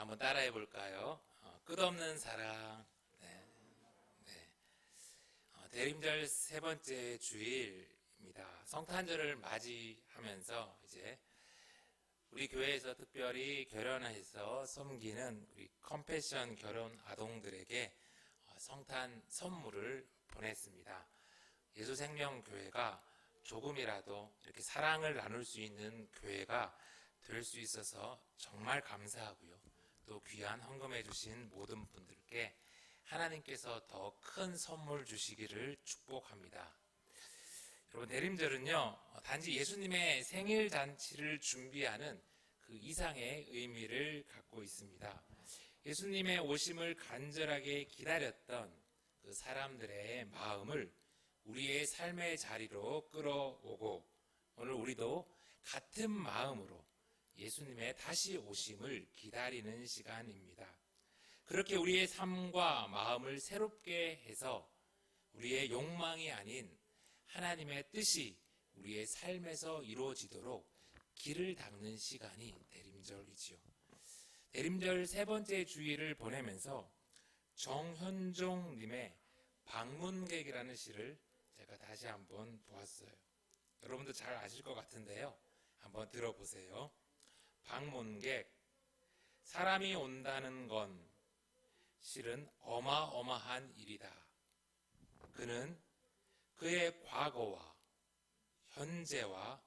한번 따라해 볼까요? 끝없는 사랑. 네. 네. 대림절 세 번째 주일입니다. 성탄절을 맞이하면서 이제 우리 교회에서 특별히 결혼해서 섬기는 우리 컴패션 결혼 아동들에게 성탄 선물을 보냈습니다. 예수생명교회가 조금이라도 이렇게 사랑을 나눌 수 있는 교회가 될 수 있어서 정말 감사하고요. 또 귀한 헌금해 주신 모든 분들께 하나님께서 더 큰 선물 주시기를 축복합니다. 여러분, 대림절은요, 단지 예수님의 생일 잔치를 준비하는 그 이상의 의미를 갖고 있습니다. 예수님의 오심을 간절하게 기다렸던 그 사람들의 마음을 우리의 삶의 자리로 끌어오고, 오늘 우리도 같은 마음으로 예수님의 다시 오심을 기다리는 시간입니다. 그렇게 우리의 삶과 마음을 새롭게 해서 우리의 욕망이 아닌 하나님의 뜻이 우리의 삶에서 이루어지도록 길을 닦는 시간이 대림절이지요. 대림절 세 번째 주일을 보내면서 정현종님의 방문객이라는 시를 제가 다시 한번 보았어요. 여러분도 잘 아실 것 같은데요. 한번 들어보세요. 방문객, 사람이 온다는 건 실은 어마어마한 일이다. 그는 그의 과거와 현재와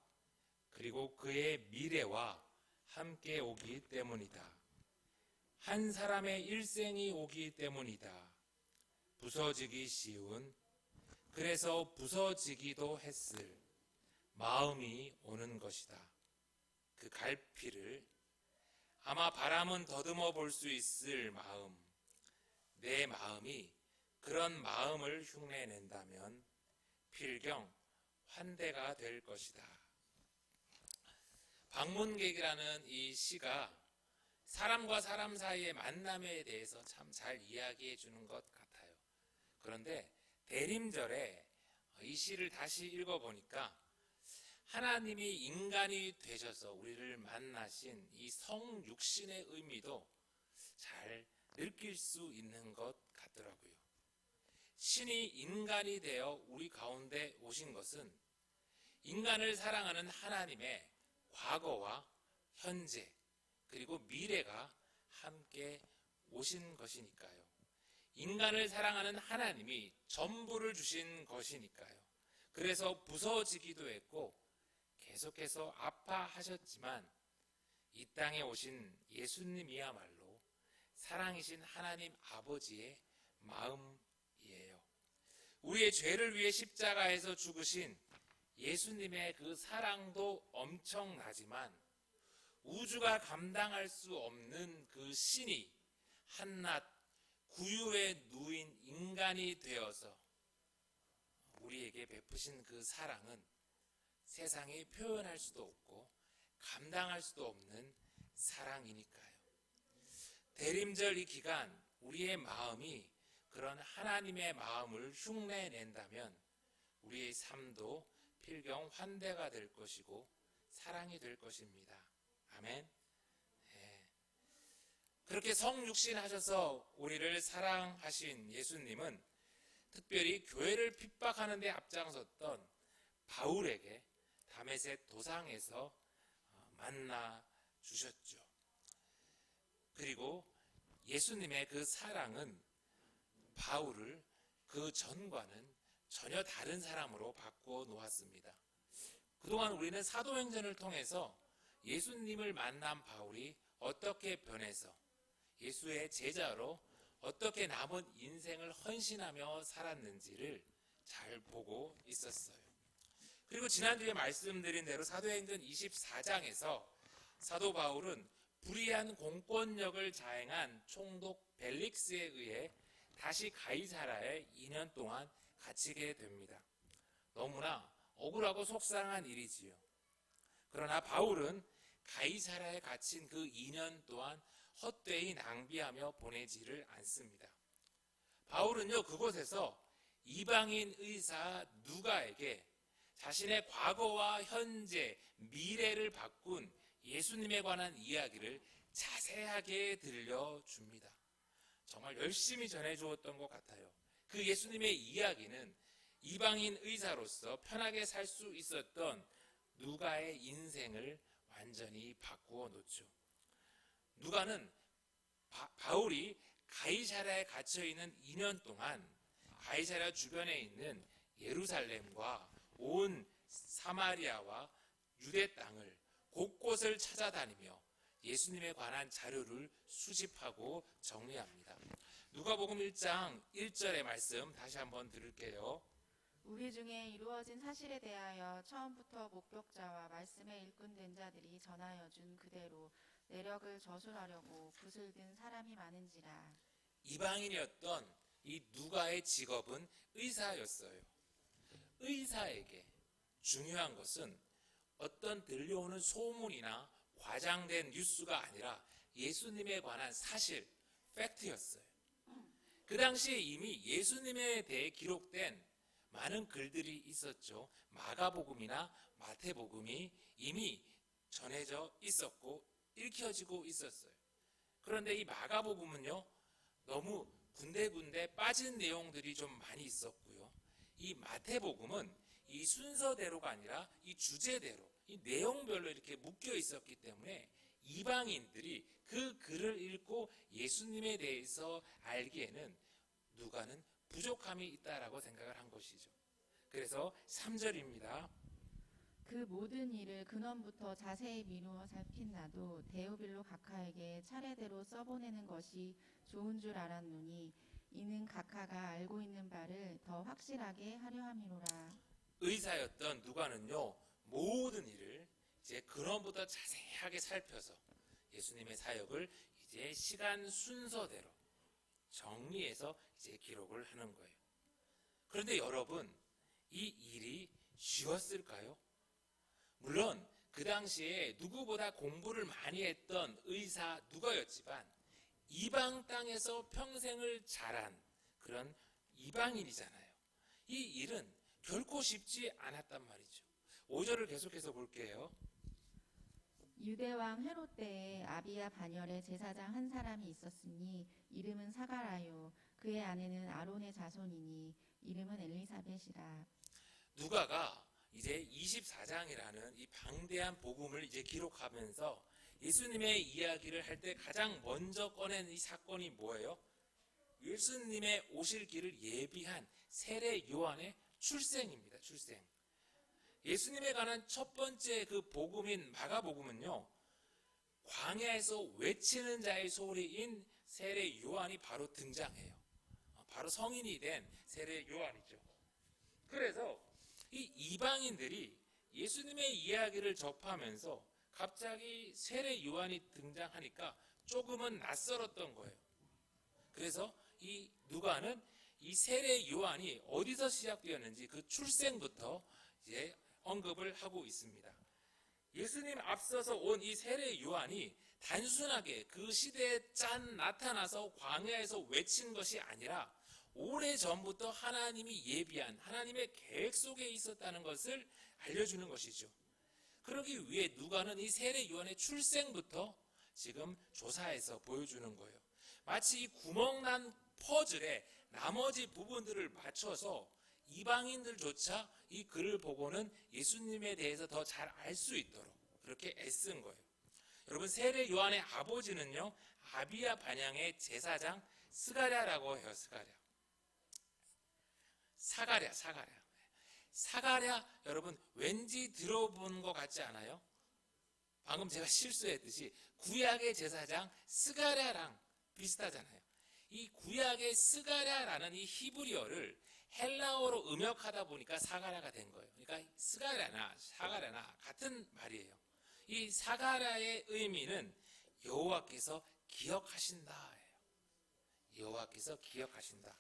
그리고 그의 미래와 함께 오기 때문이다. 한 사람의 일생이 오기 때문이다. 부서지기 쉬운, 그래서 부서지기도 했을 마음이 오는 것이다. 그 갈피를 아마 바람은 더듬어 볼 수 있을 마음, 내 마음이 그런 마음을 흉내낸다면 필경 환대가 될 것이다. 방문객이라는 이 시가 사람과 사람 사이의 만남에 대해서 참 잘 이야기해 주는 것 같아요. 그런데 대림절에 이 시를 다시 읽어보니까 하나님이 인간이 되셔서 우리를 만나신 이 성육신의 의미도 잘 느낄 수 있는 것 같더라고요. 신이 인간이 되어 우리 가운데 오신 것은 인간을 사랑하는 하나님의 과거와 현재 그리고 미래가 함께 오신 것이니까요. 인간을 사랑하는 하나님이 전부를 주신 것이니까요. 그래서 부서지기도 했고 계속해서 아파하셨지만 이 땅에 오신 예수님이야말로 사랑이신 하나님 아버지의 마음이에요. 우리의 죄를 위해 십자가에서 죽으신 예수님의 그 사랑도 엄청나지만 우주가 감당할 수 없는 그 신이 한낱 구유에 누인 인간이 되어서 우리에게 베푸신 그 사랑은 세상이 표현할 수도 없고 감당할 수도 없는 사랑이니까요. 대림절 이 기간 우리의 마음이 그런 하나님의 마음을 흉내낸다면 우리의 삶도 필경 환대가 될 것이고 사랑이 될 것입니다. 아멘. 네. 그렇게 성육신 하셔서 우리를 사랑하신 예수님은 특별히 교회를 핍박하는 데 앞장섰던 바울에게 다메섹 도상에서 만나 주셨죠. 그리고 예수님의 그 사랑은 바울을 그 전과는 전혀 다른 사람으로 바꾸어 놓았습니다. 그동안 우리는 사도행전을 통해서 예수님을 만난 바울이 어떻게 변해서 예수의 제자로 어떻게 남은 인생을 헌신하며 살았는지를 잘 보고 있었어요. 그리고 지난주에 말씀드린 대로 사도행전 24장에서 사도 바울은 불의한 공권력을 자행한 총독 벨릭스에 의해 다시 가이사라에 2년 동안 갇히게 됩니다. 너무나 억울하고 속상한 일이지요. 그러나 바울은 가이사라에 갇힌 그 2년 동안 헛되이 낭비하며 보내지를 않습니다. 바울은요, 그곳에서 이방인 의사 누가에게 자신의 과거와 현재, 미래를 바꾼 예수님에 관한 이야기를 자세하게 들려줍니다. 정말 열심히 전해주었던 것 같아요. 그 예수님의 이야기는 이방인 의사로서 편하게 살 수 있었던 누가의 인생을 완전히 바꾸어 놓죠. 누가는 바울이 가이사랴에 갇혀 있는 2년 동안 가이사랴 주변에 있는 예루살렘과 온 사마리아와 유대 땅을 곳곳을 찾아다니며 예수님에 관한 자료를 수집하고 정리합니다. 누가복음 1장 1절의 말씀 다시 한번 들을게요. 우리 중에 이루어진 사실에 대하여 처음부터 목격자와 말씀에 일꾼된 자들이 전하여 준 그대로 내력을 저술하려고 붓을 든 사람이 많은지라. 이방인이었던 이 누가의 직업은 의사였어요. 의사에게 중요한 것은 어떤 들려오는 소문이나 과장된 뉴스가 아니라 예수님에 관한 사실, 팩트였어요. 그 당시에 이미 예수님에 대해 기록된 많은 글들이 있었죠. 마가복음이나 마태복음이 이미 전해져 있었고 읽혀지고 있었어요. 그런데 이 마가복음은요, 너무 군데군데 빠진 내용들이 좀 많이 있었고요. 이 마태복음은 이 순서대로가 아니라 이 주제대로, 이 내용별로 이렇게 묶여 있었기 때문에 이방인들이 그 글을 읽고 예수님에 대해서 알기에는 누가는 부족함이 있다라고 생각을 한 것이죠. 그래서 3절입니다. 그 모든 일을 근원부터 자세히 미루어 살핀 나도 데오빌로 각하에게 차례대로 써보내는 것이 좋은 줄 알았노니 이는 각하가 알고 있는 바를 더 확실하게 하려 함이로라. 의사였던 누가는요, 모든 일을 이제 근원부터 자세하게 살펴서 예수님의 사역을 이제 시간 순서대로 정리해서 이제 기록을 하는 거예요. 그런데 여러분, 이 일이 쉬웠을까요? 물론 그 당시에 누구보다 공부를 많이 했던 의사 누가였지만 이방 땅에서 평생을 자란 그런 이방인이잖아요. 이 일은 결코 쉽지 않았단 말이죠. 5절을 계속해서 볼게요. 유대왕 헤롯 때에 아비야 반열에 제사장 한 사람이 있었으니 이름은 사가라요. 그의 아내는 아론의 자손이니 이름은 엘리사벳이라. 누가가 이제 24장이라는 이 방대한 복음을 이제 기록하면서 예수님의 이야기를 할 때 가장 먼저 꺼낸 이 사건이 뭐예요? 예수님의 오실 길을 예비한 세례 요한의 출생입니다. 출생. 예수님에 관한 첫 번째 그 복음인 마가복음은요, 광야에서 외치는 자의 소리인 세례 요한이 바로 등장해요. 바로 성인이 된 세례 요한이죠. 그래서 이 이방인들이 예수님의 이야기를 접하면서 갑자기 세례 요한이 등장하니까 조금은 낯설었던 거예요. 그래서 이 누가는 이 세례 요한이 어디서 시작되었는지 그 출생부터 이제 언급을 하고 있습니다. 예수님 앞서서 온 이 세례 요한이 단순하게 그 시대에 짠 나타나서 광야에서 외친 것이 아니라 오래전부터 하나님이 예비한 하나님의 계획 속에 있었다는 것을 알려주는 것이죠. 그러기 위해 누가는 이 세례 요한의 출생부터 지금 조사해서 보여주는 거예요. 마치 이 구멍난 퍼즐의 나머지 부분들을 맞춰서 이방인들조차 이 글을 보고는 예수님에 대해서 더 잘 알 수 있도록 그렇게 애쓴 거예요. 여러분, 세례 요한의 아버지는요, 아비야 반향의 제사장 스가랴라고 해요. 사가랴. 여러분, 왠지 들어본 것 같지 않아요? 방금 제가 실수했듯이 구약의 제사장 스가랴랑 비슷하잖아요. 이 구약의 스가랴라는 이 히브리어를 헬라어로 음역하다 보니까 사가랴가 된 거예요. 그러니까 스가랴나 사가랴나 같은 말이에요. 이 사가랴의 의미는 여호와께서 기억하신다예요. 여호와께서 기억하신다.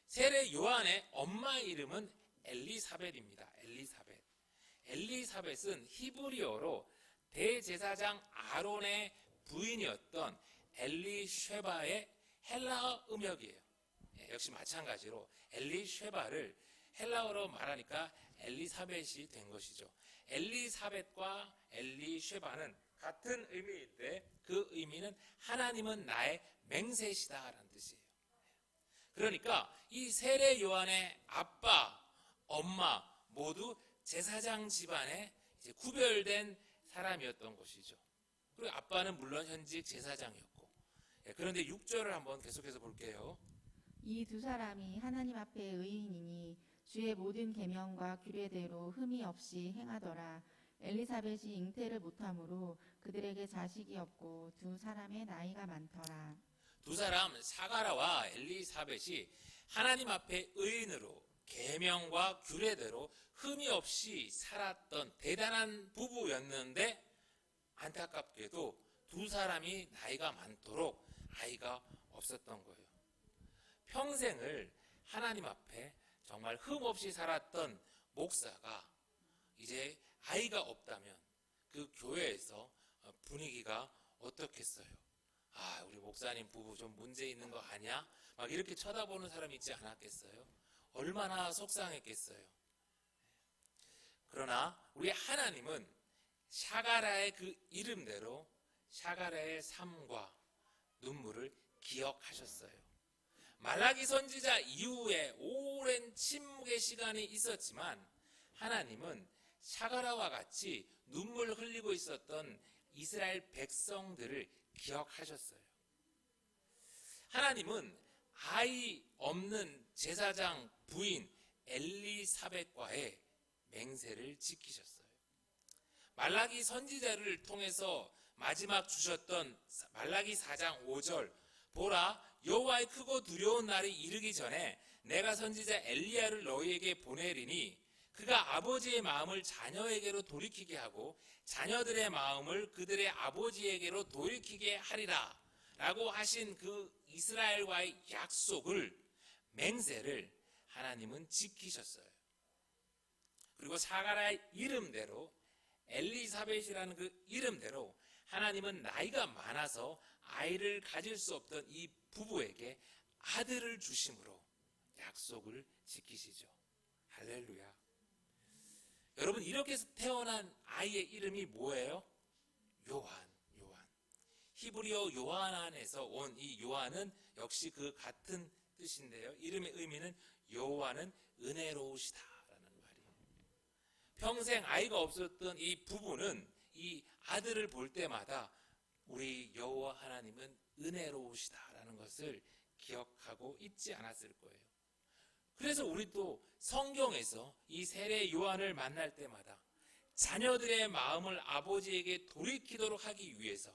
세례 요한의 엄마 이름은 엘리사벳입니다. 엘리사벳은 히브리어로 대제사장 아론의 부인이었던 엘리쉐바의 헬라어 음역이에요. 역시 마찬가지로 엘리쉐바를 헬라어로 말하니까 엘리사벳이 된 것이죠. 엘리사벳과 엘리쉐바는 같은 의미인데 그 의미는 하나님은 나의 맹세시다라는 뜻이에요. 그러니까 이 세례 요한의 아빠, 엄마 모두 제사장 집안에 이제 구별된 사람이었던 것이죠. 그리고 아빠는 물론 현직 제사장이었고. 그런데 6절을 한번 계속해서 볼게요. 이 두 사람이 하나님 앞에 의인이니 주의 모든 계명과 규례대로 흠이 없이 행하더라. 엘리사벳이 잉태를 못하므로 그들에게 자식이 없고 두 사람의 나이가 많더라. 두 사람 사가라와 엘리사벳이 하나님 앞에 의인으로 계명과 규례대로 흠이 없이 살았던 대단한 부부였는데 안타깝게도 두 사람이 나이가 많도록 아이가 없었던 거예요. 평생을 하나님 앞에 정말 흠 없이 살았던 목사가 이제 아이가 없다면 그 교회에서 분위기가 어떻겠어요? 아, 우리 목사님 부부 좀 문제 있는 거 아니야? 막 이렇게 쳐다보는 사람이 있지 않았겠어요? 얼마나 속상했겠어요? 그러나 우리 하나님은 샤가라의 그 이름대로 샤가라의 삶과 눈물을 기억하셨어요. 말라기 선지자 이후에 오랜 침묵의 시간이 있었지만 하나님은 샤가라와 같이 눈물 흘리고 있었던 이스라엘 백성들을 기억하셨어요. 하나님은 아이 없는 제사장 부인 엘리사벳과의 맹세를 지키셨어요. 말라기 선지자를 통해서 마지막 주셨던 말라기 4장 5절 보라 여호와의 크고 두려운 날이 이르기 전에 내가 선지자 엘리야를 너희에게 보내리니 그가 아버지의 마음을 자녀에게로 돌이키게 하고 자녀들의 마음을 그들의 아버지에게로 돌이키게 하리라 라고 하신 그 이스라엘과의 약속을 맹세를 하나님은 지키셨어요. 그리고 사가라의 이름대로 엘리사벳이라는 그 이름대로 하나님은 나이가 많아서 아이를 가질 수 없던 이 부부에게 아들을 주심으로 약속을 지키시죠. 할렐루야. 여러분 이렇게 태어난 아이의 이름이 뭐예요? 요한. 히브리어 요하난에서 온 이 요한은 역시 그 같은 뜻인데요. 이름의 의미는 여호와는 은혜로우시다라는 말이에요. 평생 아이가 없었던 이 부부는 이 아들을 볼 때마다 우리 여호와 하나님은 은혜로우시다라는 것을 기억하고 잊지 않았을 거예요. 그래서 우리도 성경에서 이 세례 요한을 만날 때마다 자녀들의 마음을 아버지에게 돌이키도록 하기 위해서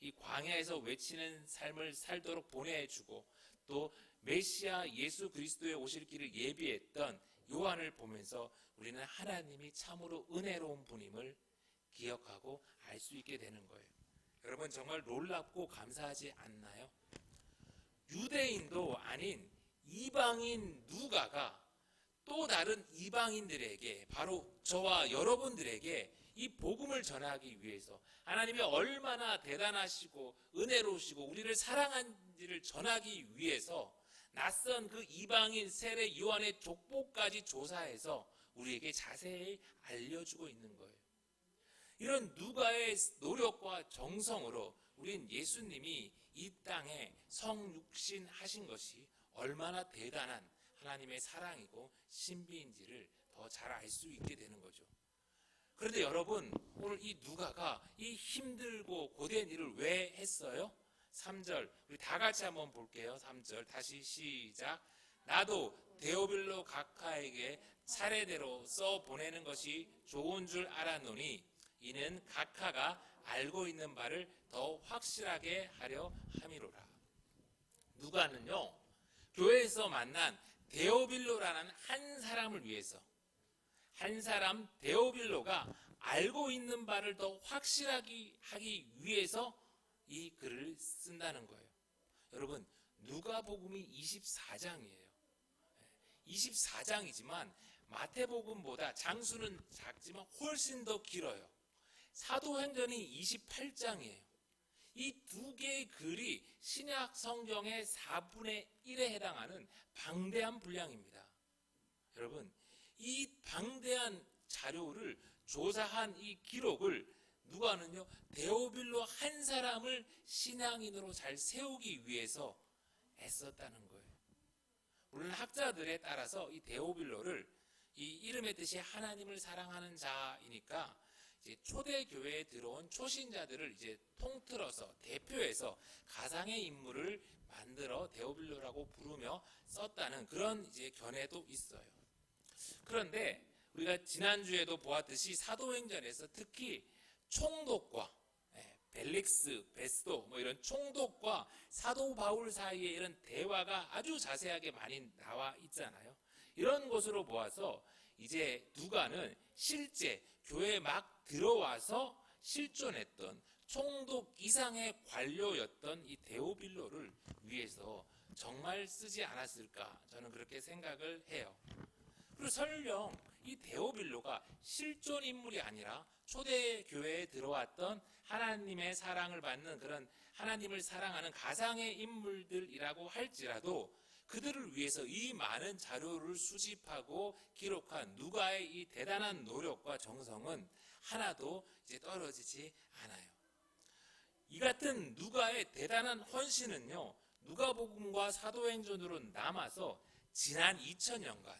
이 광야에서 외치는 삶을 살도록 보내주고 또 메시아 예수 그리스도의 오실 길을 예비했던 요한을 보면서 우리는 하나님이 참으로 은혜로운 분임을 기억하고 알 수 있게 되는 거예요. 여러분 정말 놀랍고 감사하지 않나요? 유대인도 아닌 이방인 누가가 또 다른 이방인들에게 바로 저와 여러분들에게 이 복음을 전하기 위해서 하나님이 얼마나 대단하시고 은혜로우시고 우리를 사랑한지를 전하기 위해서 낯선 그 이방인 세례 요한의 족보까지 조사해서 우리에게 자세히 알려주고 있는 거예요. 이런 누가의 노력과 정성으로 우린 예수님이 이 땅에 성육신 하신 것이 얼마나 대단한 하나님의 사랑이고 신비인지를 더 잘 알 수 있게 되는 거죠. 그런데 여러분 오늘 이 누가가 이 힘들고 고된 일을 왜 했어요? 3절 우리 다 같이 한번 볼게요. 3절 다시 시작. 나도 데오빌로 각하에게 차례대로 써 보내는 것이 좋은 줄 알았노니 이는 각하가 알고 있는 바를 더 확실하게 하려 함이로라. 누가는요 교회에서 만난 데오빌로라는 한 사람을 위해서 한 사람 데오빌로가 알고 있는 바를 더 확실하게 하기 위해서 이 글을 쓴다는 거예요. 여러분 누가복음이 24장이에요. 24장이지만 마태복음보다 장수는 작지만 훨씬 더 길어요. 사도행전이 28장이에요. 이 두 개의 글이 신약 성경의 4분의 1에 해당하는 방대한 분량입니다. 여러분 이 방대한 자료를 조사한 이 기록을 누가는요 데오빌로 한 사람을 신앙인으로 잘 세우기 위해서 애썼다는 거예요. 물론 학자들에 따라서 이 데오빌로를 이 이름의 뜻이 하나님을 사랑하는 자이니까 이제 초대 교회에 들어온 초신자들을 이제 통틀어서 대표해서 가상의 인물을 만들어 데오빌로라고 부르며 썼다는 그런 이제 견해도 있어요. 그런데 우리가 지난주에도 보았듯이 사도행전에서 특히 총독과 벨릭스, 베스도 뭐 이런 총독과 사도 바울 사이에 이런 대화가 아주 자세하게 많이 나와 있잖아요. 이런 것으로 보아서 이제 누가는 실제 교회에 막 들어와서 실존했던 총독 이상의 관료였던 이 데오빌로를 위해서 정말 쓰지 않았을까 저는 그렇게 생각을 해요. 그리고 설령 이 데오빌로가 실존 인물이 아니라 초대 교회에 들어왔던 하나님의 사랑을 받는 그런 하나님을 사랑하는 가상의 인물들이라고 할지라도 그들을 위해서 이 많은 자료를 수집하고 기록한 누가의 이 대단한 노력과 정성은 하나도 이제 떨어지지 않아요. 이 같은 누가의 대단한 헌신은요, 누가복음과 사도행전으로 남아서 지난 2000년간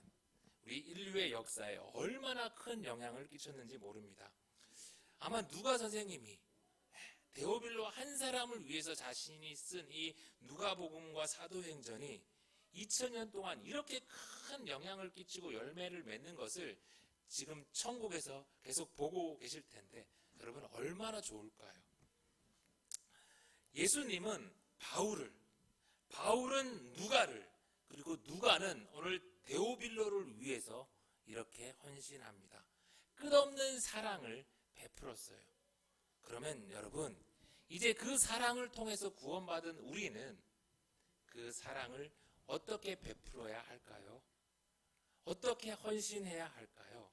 우리 인류의 역사에 얼마나 큰 영향을 끼쳤는지 모릅니다. 아마 누가 선생님이 데오빌로 한 사람을 위해서 자신이 쓴 이 누가복음과 사도행전이 2000년 동안 이렇게 큰 영향을 끼치고 열매를 맺는 것을 지금 천국에서 계속 보고 계실 텐데 여러분 얼마나 좋을까요? 예수님은 바울은 누가를, 그리고 누가는 오늘 데오빌로를 위해서 이렇게 헌신합니다. 끝없는 사랑을 베풀었어요. 그러면 여러분 이제 그 사랑을 통해서 구원받은 우리는 그 사랑을 어떻게 베풀어야 할까요? 어떻게 헌신해야 할까요?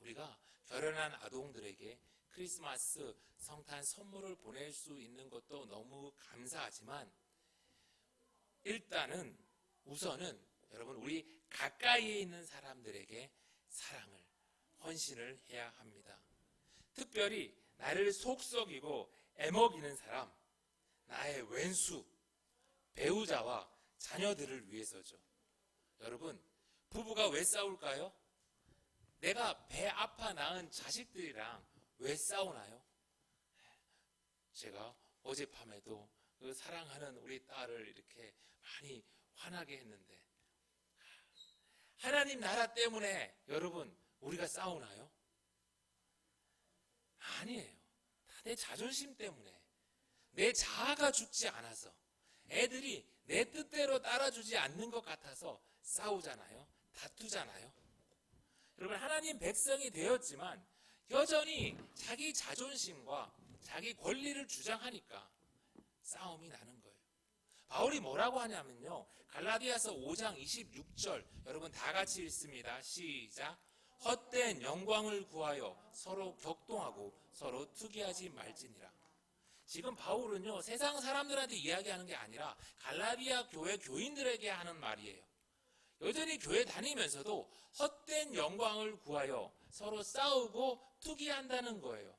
우리가 결혼한 아동들에게 크리스마스 성탄 선물을 보낼 수 있는 것도 너무 감사하지만 일단은 우선은 여러분 우리 가까이에 있는 사람들에게 사랑을 헌신을 해야 합니다. 특별히 나를 속썩이고 애먹이는 사람, 나의 왼수, 배우자와 자녀들을 위해서죠. 여러분 부부가 왜 싸울까요? 내가 배 아파 낳은 자식들이랑 왜 싸우나요? 제가 어젯밤에도 그 사랑하는 우리 딸을 이렇게 많이 화나게 했는데 하나님 나라 때문에 여러분 우리가 싸우나요? 아니에요. 다 내 자존심 때문에, 내 자아가 죽지 않아서, 애들이 내 뜻대로 따라주지 않는 것 같아서 싸우잖아요. 다투잖아요. 여러분 하나님 백성이 되었지만 여전히 자기 자존심과 자기 권리를 주장하니까 싸움이 나는 거예요. 바울이 뭐라고 하냐면요, 갈라디아서 5장 26절 여러분 다 같이 읽습니다. 시작. 헛된 영광을 구하여 서로 격동하고 서로 투기하지 말지니라. 지금 바울은요 세상 사람들한테 이야기하는 게 아니라 갈라디아 교회 교인들에게 하는 말이에요. 여전히 교회 다니면서도 헛된 영광을 구하여 서로 싸우고 투기한다는 거예요.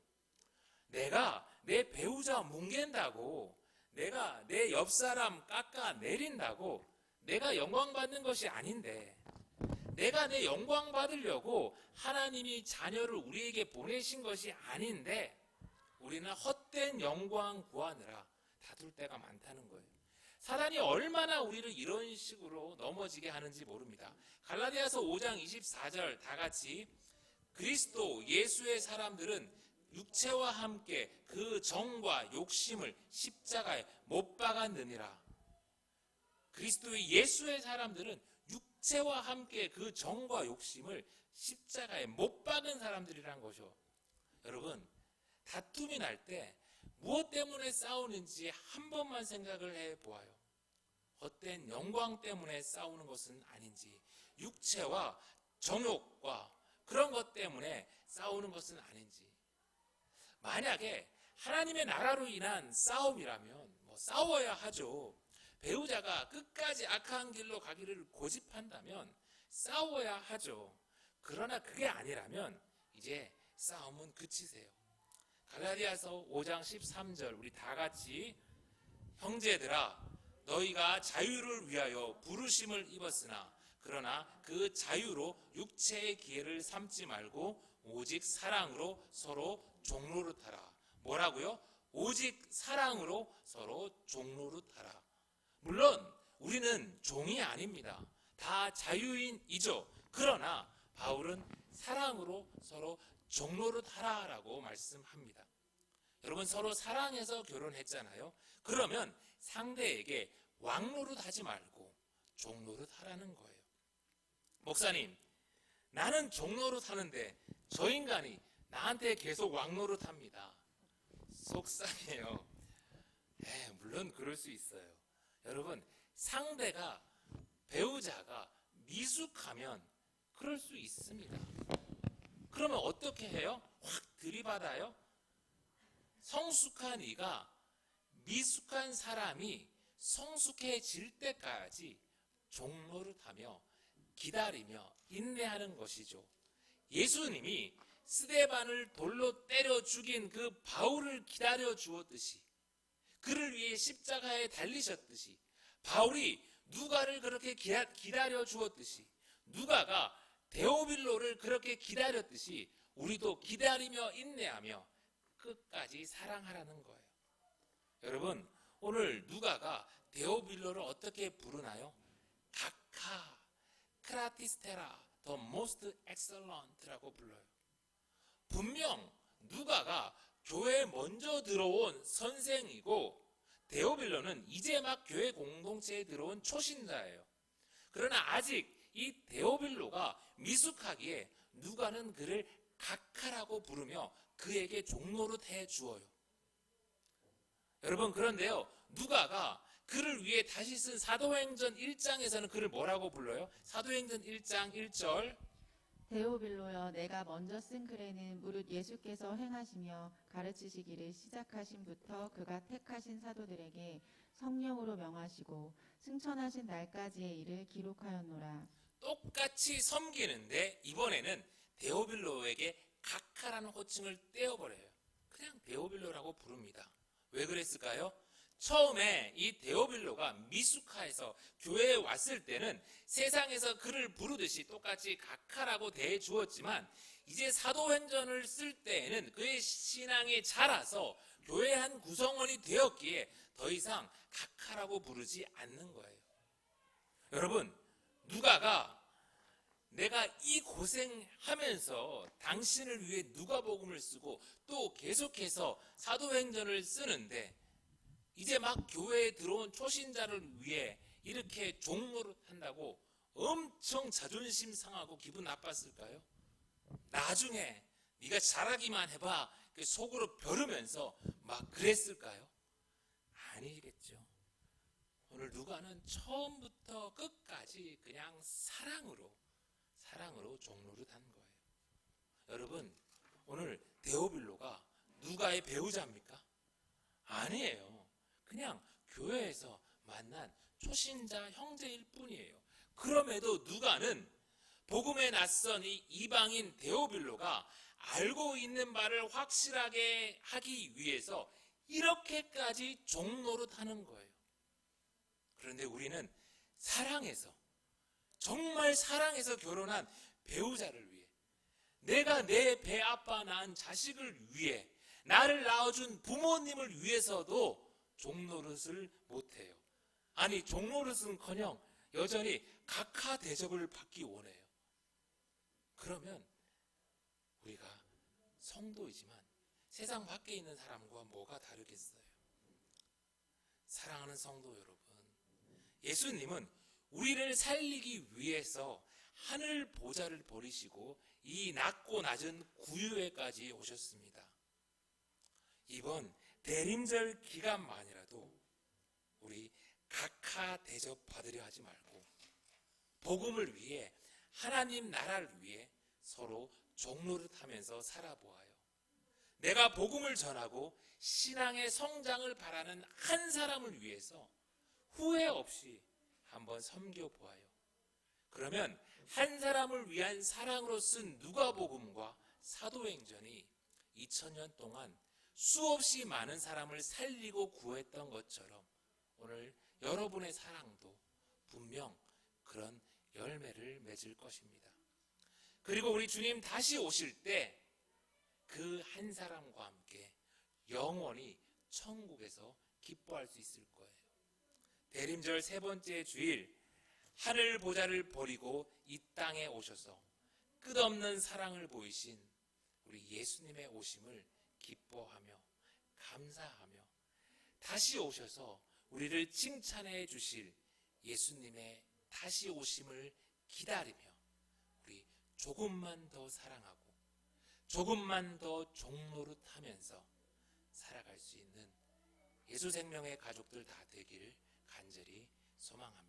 내가 내 배우자 뭉갠다고, 내가 내 옆사람 깎아내린다고 내가 영광 받는 것이 아닌데, 내가 내 영광 받으려고 하나님이 자녀를 우리에게 보내신 것이 아닌데 우리는 헛된 영광 구하느라 다툴 때가 많다는 거예요. 사단이 얼마나 우리를 이런 식으로 넘어지게 하는지 모릅니다. 갈라디아서 5장 24절 다 같이, 그리스도 예수의 사람들은 육체와 함께 그 정과 욕심을 십자가에 못 박았느니라. 그리스도의 예수의 사람들은 육체와 함께 그 정과 욕심을 십자가에 못 박은 사람들이란 것이요. 여러분 다툼이 날 때 무엇 때문에 싸우는지 한 번만 생각을 해보아요. 헛된 영광 때문에 싸우는 것은 아닌지, 육체와 정욕과 그런 것 때문에 싸우는 것은 아닌지. 만약에 하나님의 나라로 인한 싸움이라면 싸워야 하죠. 배우자가 끝까지 악한 길로 가기를 고집한다면 싸워야 하죠. 그러나 그게 아니라면 이제 싸움은 그치세요. 갈라디아서 5장 13절 우리 다 같이 형제들아 너희가 자유를 위하여 부르심을 입었으나 그러나 그 자유로 육체의 기회를 삼지 말고 오직 사랑으로 서로 종노릇하라. 뭐라고요? 오직 사랑으로 서로 종노릇하라. 물론 우리는 종이 아닙니다. 다 자유인이죠. 그러나 바울은 사랑으로 서로 종노릇하라라고 말씀합니다. 여러분 서로 사랑해서 결혼했잖아요. 그러면 상대에게 왕노릇하지 말고 종노릇하라는 거예요. 목사님, 나는 종노릇하는데 저 인간이 나한테 계속 왕노릇합니다. 속상해요. 물론 그럴 수 있어요. 여러분 상대가 배우자가 미숙하면 그럴 수 있습니다. 그러면 어떻게 해요? 확 들이받아요? 성숙한 이가 미숙한 사람이 성숙해질 때까지 종노릇하며 기다리며 인내하는 것이죠. 예수님이 스데반을 돌로 때려 죽인 그 바울을 기다려 주었듯이 그를 위해 십자가에 달리셨듯이 바울이 누가를 그렇게 기다려 주었듯이 누가가 데오빌로를 그렇게 기다렸듯이 우리도 기다리며 인내하며 끝까지 사랑하라는 거예요. 여러분 오늘 누가가 데오빌로를 어떻게 부르나요? 가카, 크라티스테라, the most excellent라고 불러요. 분명 누가가 교회에 먼저 들어온 선생이고 데오빌로는 이제 막 교회 공동체에 들어온 초신자예요. 그러나 아직 이 데오빌로가 미숙하기에 누가는 그를 가카라고 부르며 그에게 종노릇해 주어요. 여러분 그런데요 누가가 그를 위해 다시 쓴 사도행전 1장에서는 그를 뭐라고 불러요? 사도행전 1장 1절 데오빌로여 내가 먼저 쓴 글에는 무릇 예수께서 행하시며 가르치시기를 시작하신부터 그가 택하신 사도들에게 성령으로 명하시고 승천하신 날까지의 일을 기록하였노라. 똑같이 섬기는데 이번에는 데오빌로에게 가카라는 호칭을 떼어버려요. 그냥 데오빌로라고 부릅니다. 왜 그랬을까요? 처음에 이 데오빌로가 미숙하에서 교회에 왔을 때는 세상에서 그를 부르듯이 똑같이 가카라고 대해 주었지만 이제 사도행전을 쓸 때에는 그의 신앙이 자라서 교회의 한 구성원이 되었기에 더 이상 가카라고 부르지 않는 거예요. 여러분 누가가 내가 이 고생하면서 당신을 위해 누가복음을 쓰고 또 계속해서 사도행전을 쓰는데 이제 막 교회에 들어온 초신자를 위해 이렇게 종노릇 한다고 엄청 자존심 상하고 기분 나빴을까요? 나중에 네가 잘하기만 해봐 속으로 벼르면서 막 그랬을까요? 아니겠죠. 오늘 누가는 처음부터 끝까지 그냥 사랑으로 종노릇한 거예요. 여러분 오늘 데오빌로가 누가의 배우자입니까? 아니에요. 그냥 교회에서 만난 초신자 형제일 뿐이에요. 그럼에도 누가는 복음에 낯선 이 이방인 데오빌로가 알고 있는 바를 확실하게 하기 위해서 이렇게까지 종노릇하는 거예요. 그런데 우리는 사랑해서 정말 사랑해서 결혼한 배우자를 위해 내가 내 배 아빠 낳은 자식을 위해 나를 낳아준 부모님을 위해서도 종노릇을 못해요. 아니 종노릇은커녕 여전히 각하 대접을 받기 원해요. 그러면 우리가 성도이지만 세상 밖에 있는 사람과 뭐가 다르겠어요? 사랑하는 성도 여러분, 예수님은 우리를 살리기 위해서 하늘 보좌를 버리시고 이 낮고 낮은 구유회까지 오셨습니다. 이번 대림절 기간만이라도 우리 각하 대접 받으려 하지 말고 복음을 위해 하나님 나라를 위해 서로 종노릇하면서 살아보아요. 내가 복음을 전하고 신앙의 성장을 바라는 한 사람을 위해서 후회 없이 한번 섬겨보아요. 그러면 한 사람을 위한 사랑으로 쓴 누가복음과 사도행전이 2000년 동안 수없이 많은 사람을 살리고 구했던 것처럼 오늘 여러분의 사랑도 분명 그런 열매를 맺을 것입니다. 그리고 우리 주님 다시 오실 때 그 한 사람과 함께 영원히 천국에서 기뻐할 수 있을 거예요. 대림절 세 번째 주일, 하늘 보좌를 버리고 이 땅에 오셔서 끝없는 사랑을 보이신 우리 예수님의 오심을 기뻐하며 감사하며 다시 오셔서 우리를 칭찬해 주실 예수님의 다시 오심을 기다리며 우리 조금만 더 사랑하고 조금만 더 종노릇하면서 살아갈 수 있는 예수생명의 가족들 다 되기를 간절히 소망합니다.